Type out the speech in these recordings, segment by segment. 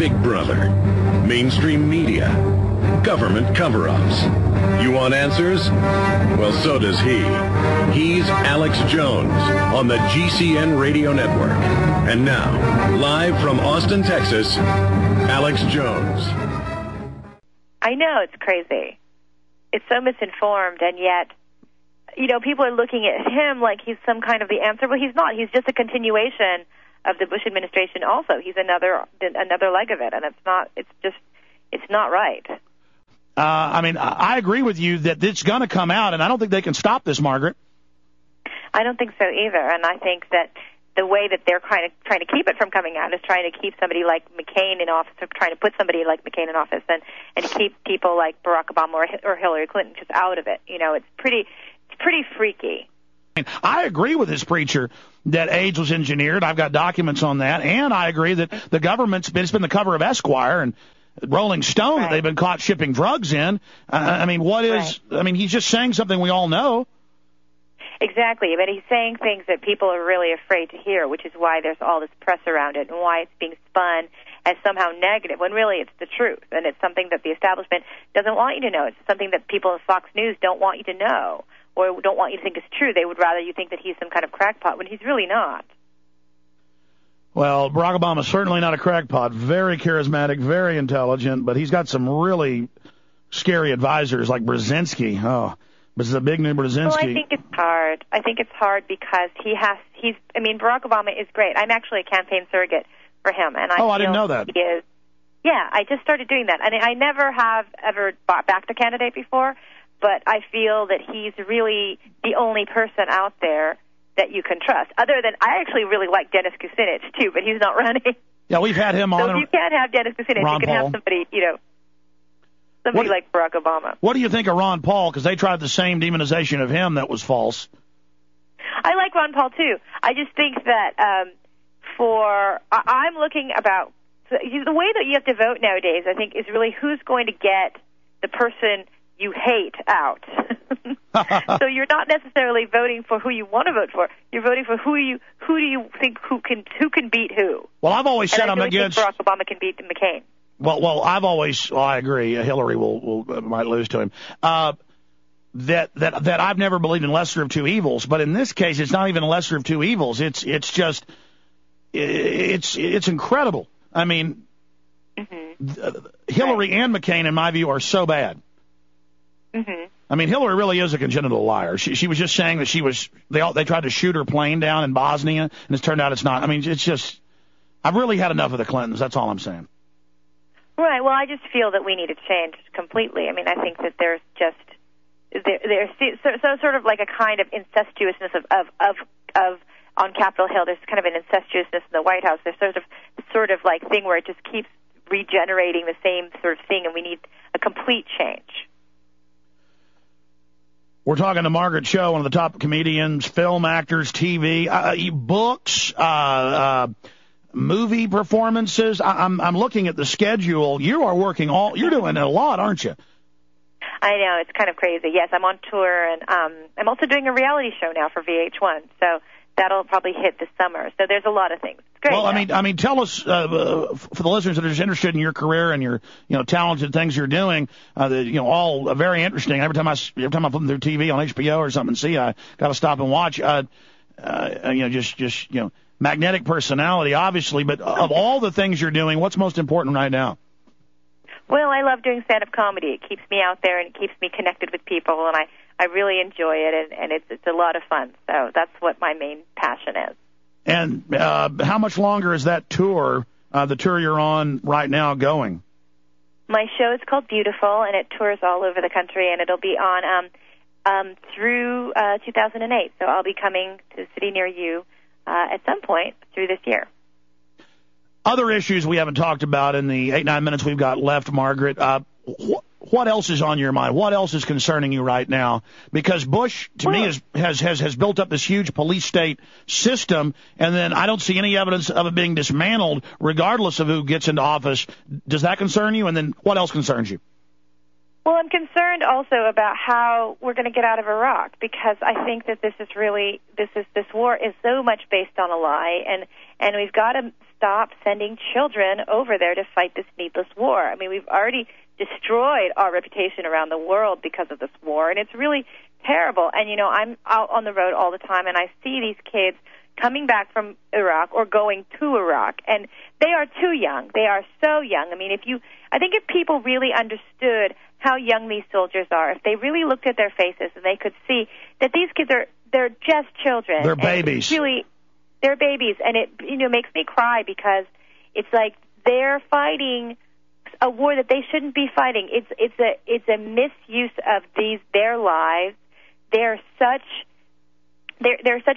Big Brother, mainstream media, government cover-ups. You want answers? Well, so does he. He's Alex Jones on the GCN Radio Network. And now, live from Austin, Texas, Alex Jones. I know, it's crazy. It's so misinformed, and yet, you know, people are looking at him like he's some kind of the answer. Well, he's not. He's just a continuation of the Bush administration also. He's another leg of it, and it's not right. I mean, I agree with you that it's going to come out, and I don't think they can stop this, Margaret. I don't think so either, and I think that the way that they're kind of trying to keep it from coming out is trying to keep somebody like McCain in office, or trying to put somebody like McCain in office, and keep people like Barack Obama or Hillary Clinton just out of it. You know, it's pretty freaky. I agree with this preacher that AIDS was engineered. I've got documents on that, and I agree that the government's it's been the cover of Esquire and Rolling Stone that they've been caught shipping drugs in. I mean, I mean, he's just saying something we all know. Exactly, but he's saying things that people are really afraid to hear, which is why there's all this press around it and why it's being spun as somehow negative, when really it's the truth, and it's something that the establishment doesn't want you to know. It's something that people in Fox News don't want you to know, or don't want you to think is true. They would rather you think that he's some kind of crackpot when he's really not. Well, Barack Obama's certainly not a crackpot. Very charismatic, very intelligent, but he's got some really scary advisors like Brzezinski. Oh, this is a big new Brzezinski. Well, I think it's hard. I think it's hard because I mean, Barack Obama is great. I'm actually a campaign surrogate for him, and I didn't know that. He is. Yeah, I just started doing that. I never have ever backed a candidate before, but I feel that he's really the only person out there that you can trust. Other than, I actually really like Dennis Kucinich, too, but he's not running. Yeah, we've had him on. So if you can't have Dennis Kucinich, Ron you can Paul. have somebody, somebody like Barack Obama. What do you think of Ron Paul? Because they tried the same demonization of him that was false. I like Ron Paul, too. I just think that I'm looking about, the way that you have to vote nowadays, I think, is really who's going to get the person you hate out. So you're not necessarily voting for who you want to vote for. You're voting for who do you think who can beat who. Well, I've always said I I'm against think Barack Obama can beat McCain. Well, I agree. Hillary might lose to him. That I've never believed in lesser of two evils, but in this case, it's not even a lesser of two evils. It's just it's incredible. I mean, Hillary and McCain, in my view, are so bad. Mm-hmm. I mean, Hillary really is a congenital liar. She was just saying that they tried to shoot her plane down in Bosnia, and it's turned out it's not. I mean, it's just, I've really had enough of the Clintons. That's all I'm saying. Right. Well, I just feel that we need to change completely. I mean, I think that there's sort of like a kind of incestuousness of on Capitol Hill. There's kind of an incestuousness in the White House. There's sort of like thing where it just keeps regenerating the same sort of thing, and we need a complete change. We're talking to Margaret Cho, one of the top comedians, film actors, TV, books, movie performances. I'm looking at the schedule. You are working you're doing a lot, aren't you? I know, it's kind of crazy. Yes, I'm on tour, and I'm also doing a reality show now for VH1. So that'll probably hit this summer. So there's a lot of things. It's great. Well, I mean, tell us for the listeners that are just interested in your career and your talented things you're doing. All very interesting. Every time I flip through TV on HBO or something, I got to stop and watch. Magnetic personality, obviously. But of all the things you're doing, what's most important right now? Well, I love doing stand-up comedy. It keeps me out there and it keeps me connected with people, and I really enjoy it, and it's a lot of fun. So that's what my main passion is. And how much longer is that tour, the tour you're on right now, going? My show is called Beautiful, and it tours all over the country, and it'll be on through 2008. So I'll be coming to a city near you at some point through this year. Other issues we haven't talked about in the 8-9 minutes we've got left, Margaret. What else is on your mind? What else is concerning you right now? Because Bush, to me, has built up this huge police state system, and then I don't see any evidence of it being dismantled, regardless of who gets into office. Does that concern you? And then what else concerns you? Well, I'm concerned also about how we're going to get out of Iraq, because I think that this war is so much based on a lie, and we've got to stop sending children over there to fight this needless war. I mean, we've already destroyed our reputation around the world because of this war, and it's really terrible. And, you know, I'm out on the road all the time, and I see these kids coming back from Iraq or going to Iraq, and they are too young. They are so young. I mean, I think if people really understood how young these soldiers are, if they really looked at their faces and they could see that these kids they're just children. They're babies. They're babies, and it, you know, makes me cry, because it's like they're fighting a war that they shouldn't be fighting. It's a misuse of their lives. They're such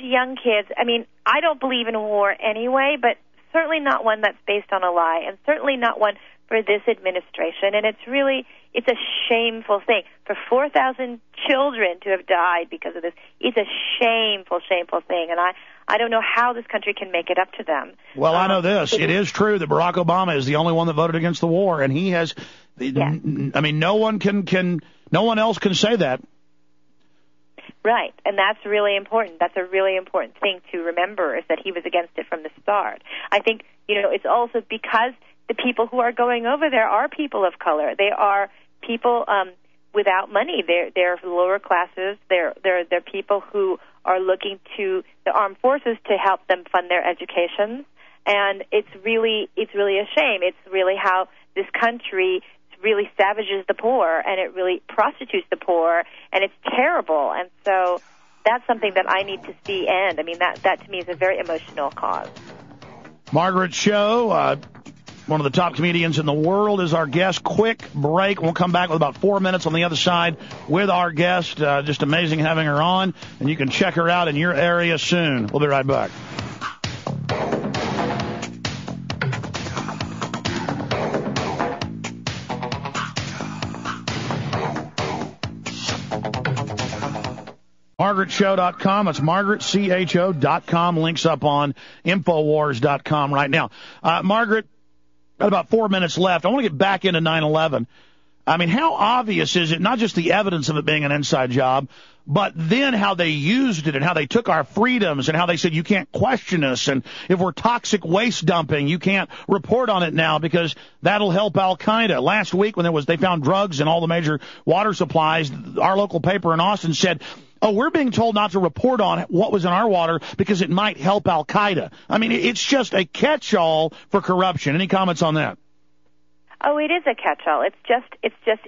young kids. I mean, I don't believe in a war anyway, but certainly not one that's based on a lie, and certainly not one for this administration. And it's a shameful thing. For 4,000 children to have died because of this, it's a shameful, shameful thing. And I don't know how this country can make it up to them. Well, I know this. It is true that Barack Obama is the only one that voted against the war, and he has. Yeah. I mean, no one else can say that. Right, and that's really important. That's a really important thing to remember, is that he was against it from the start. I think, you know, it's also because the people who are going over there are people of color. They are people without money. They're lower classes. They're people who are looking to the armed forces to help them fund their educations. And it's really a shame. It's really how this country really savages the poor, and it really prostitutes the poor, and it's terrible. And so that's something that I need to see end. I mean, that to me is a very emotional cause. Margaret Cho, one of the top comedians in the world, is our guest. Quick break. We'll come back with about 4 minutes on the other side with our guest. Just amazing having her on, and you can check her out in your area soon. We'll be right back. MargaretCho.com. It's MargaretCho.com. Links up on Infowars.com right now. Margaret, got about 4 minutes left. I want to get back into 9/11. I mean, how obvious is it, not just the evidence of it being an inside job, but then how they used it and how they took our freedoms and how they said you can't question us, and if we're toxic waste dumping, you can't report on it now because that'll help Al-Qaeda. Last week when they found drugs in all the major water supplies, our local paper in Austin said, oh, we're being told not to report on what was in our water because it might help Al-Qaeda. I mean, it's just a catch-all for corruption. Any comments on that? Oh, it is a catch-all. It's just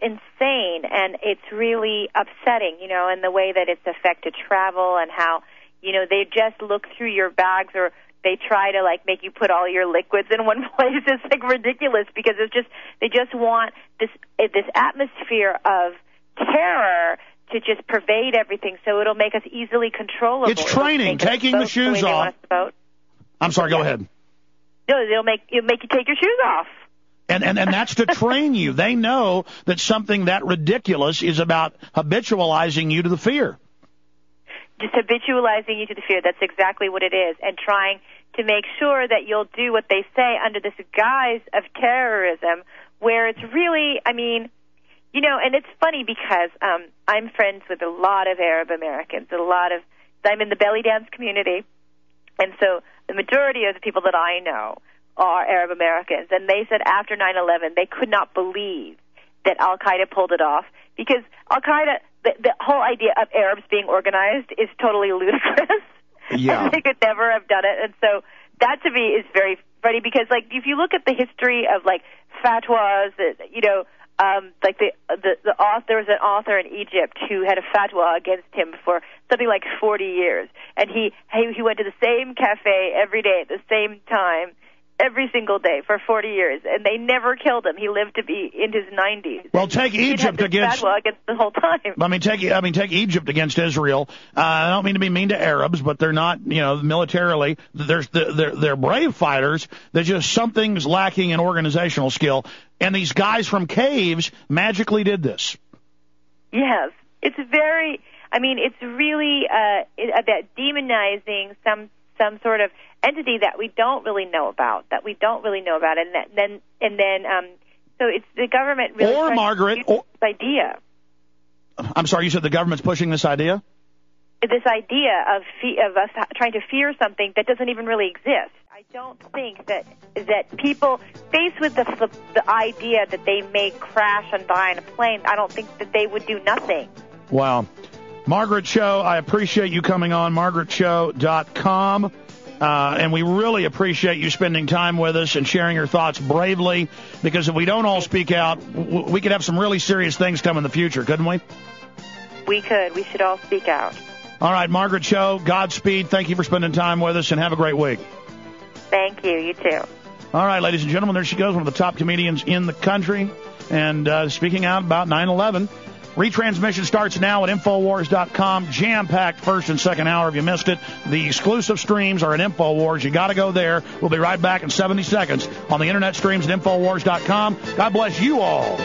insane, and it's really upsetting, you know, in the way that it's affected travel, and how, you know, they just look through your bags, or they try to, like, make you put all your liquids in one place. It's, like, ridiculous, because they just want this atmosphere of terror to just pervade everything, so it'll make us easily controllable. It's training, taking the shoes off. I'm sorry, go ahead. No, it'll make you take your shoes off. And that's to train you. They know that something that ridiculous is about habitualizing you to the fear. Just habitualizing you to the fear. That's exactly what it is. And trying to make sure that you'll do what they say under this guise of terrorism, where it's really, I mean, you know, and it's funny because I'm friends with a lot of Arab Americans, I'm in the belly dance community, and so the majority of the people that I know are Arab Americans, and they said after 9/11 they could not believe that Al-Qaeda pulled it off, because Al-Qaeda, the whole idea of Arabs being organized is totally ludicrous. Yeah. And they could never have done it, and so that to me is very funny, because, like, if you look at the history of, like, fatwas, you know, like there was an author in Egypt who had a fatwa against him for something like 40 years, and he went to the same cafe every day at the same time, every single day for 40 years, and they never killed him. He lived to be in his 90s. Well, take Egypt against the whole time. I mean, take Egypt against Israel. I don't mean to be mean to Arabs, but they're not, you know, militarily. They're brave fighters. They're just something's lacking in organizational skill. And these guys from caves magically did this. Yes, it's very. I mean, it's really about demonizing some sort of entity that we don't really know about, and then So it's the government really or Margaret, this idea. I'm sorry, you said the government's pushing this idea? This idea of us trying to fear something that doesn't even really exist. I don't think that people faced with the idea that they may crash and die in a plane, I don't think that they would do nothing. Wow. Margaret Cho, I appreciate you coming on, margaretcho.com. And we really appreciate you spending time with us and sharing your thoughts bravely, because if we don't all speak out, we could have some really serious things come in the future, couldn't we? We could. We should all speak out. All right, Margaret Cho, Godspeed. Thank you for spending time with us, and have a great week. Thank you. You too. All right, ladies and gentlemen, there she goes, one of the top comedians in the country, and speaking out about 9/11. Retransmission starts now at Infowars.com. Jam-packed first and second hour. If you missed it, the exclusive streams are at Infowars. You got to go there. We'll be right back in 70 seconds on the internet streams at Infowars.com. God bless you all.